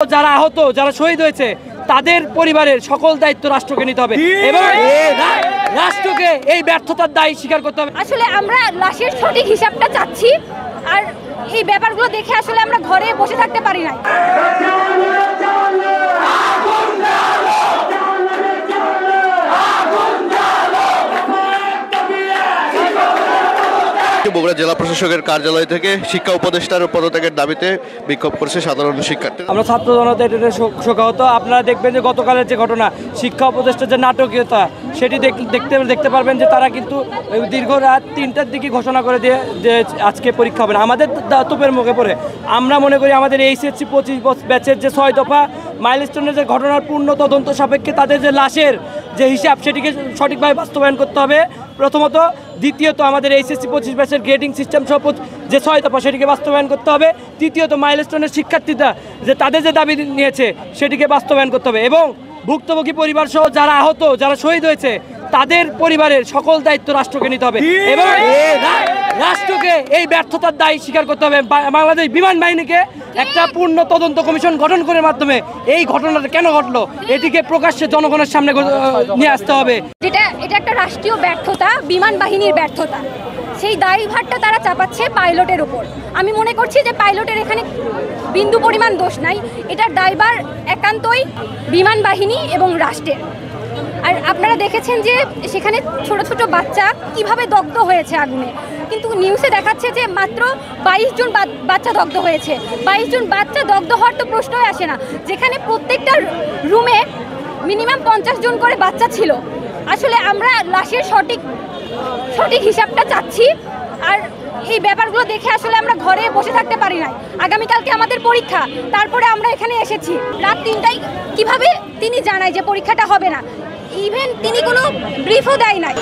যারা আহত যারা শহীদ হয়েছে তাদের পরিবারের সকল দায়িত্ব রাষ্ট্রকে নিতে হবে এবং রাষ্ট্রকে এই ব্যর্থতার দায় স্বীকার করতে হবে। আসলে আমরা লাশের সঠিক হিসাবটা চাচ্ছি, আর এই ব্যাপারগুলো দেখে আসলে আমরা ঘরে বসে থাকতে পারি না। বগুড়া জেলা প্রশাসকের কার্যালয় থেকে শিক্ষা উপদেষ্টার পদত্যাগের দাবিতে বিক্ষোভ করেছে সাধারণ শিক্ষার্থী। আমরা ছাত্র জনতা এটা শোকাহত। আপনারা দেখবেন যে গতকালের যে ঘটনা, শিক্ষা উপদেষ্টার যে নাটকীয়তা, সেটি দেখতে পারবেন যে তারা কিন্তু দীর্ঘ রাত 3টার দিকে ঘোষণা করে দিয়ে যে আজকে পরীক্ষা হবে না। আমাদের তোপের মুখে পড়ে আমরা মনে করি আমাদের এইচএসসি 25 ব্যাচের যে 6 দফা মাইলস্টোনের যে ঘটনার পূর্ণ তদন্ত সাপেক্ষে তাদের যে লাশের যে হিসাব সেটিকে সঠিকভাবে বাস্তবায়ন করতে হবে প্রথমত। দ্বিতীয়ত আমাদের এইচএসসি 25 ব্যাচের গ্রেডিং সিস্টেম সহ যে 6 দফা সেটিকে বাস্তবায়ন করতে হবে। তৃতীয়ত মাইলস্টোনের শিক্ষার্থীরা যে তাদের যে দাবি নিয়েছে সেটিকে বাস্তবায়ন করতে হবে এবং ভুক্তভোগী পরিবার সহ যারা আহত যারা শহীদ হয়েছে তাদের পরিবারের সকল দায়িত্ব রাষ্ট্রকে নিতে হবে এবং রাষ্ট্রকে এই ব্যর্থতার দায় স্বীকার করতে হবে। বাংলাদেশ বিমান বাহিনীকে একটা পূর্ণ তদন্ত কমিশন গঠন করার মাধ্যমে এই ঘটনাটা কেন ঘটলো এটিকে প্রকাশ্যে জনগণের সামনে নিয়ে আসতে হবে। এটা একটা রাষ্ট্রীয় ব্যর্থতা, বিমান বাহিনীর ব্যর্থতা। সেই দায়ভারটা তারা চাপাচ্ছে পাইলটের উপর। আমি মনে করছি যে পাইলটের এখানে বিন্দু পরিমাণ দোষ নাই, এটার দায়ভার একান্তই বিমান বাহিনী এবং রাষ্ট্রের। আর আপনারা দেখেছেন যে সেখানে ছোট ছোট বাচ্চা কিভাবে দগ্ধ হয়েছে আগুনে, কিন্তু নিউজে দেখাচ্ছে যে মাত্র 22 জন বাচ্চা দগ্ধ হয়েছে। 22 জন বাচ্চা দগ্ধ হওয়ার তো প্রশ্নই আসে না, যেখানে প্রত্যেকটা রুমে মিনিমাম 50 জন করে বাচ্চা ছিল। আসলে আমরা লাশের সঠিক হিসাবটা চাচ্ছি, আর এই ব্যাপারগুলো দেখে আসলে আমরা ঘরে বসে থাকতে পারি না। আগামীকালকে আমাদের পরীক্ষা, তারপরে আমরা এখানে এসেছি। রাত 3টায় কিভাবে তিনি জানায় যে পরীক্ষাটা হবে না? ইভেন তিনি কোনো ব্রিফও দেয় নাই।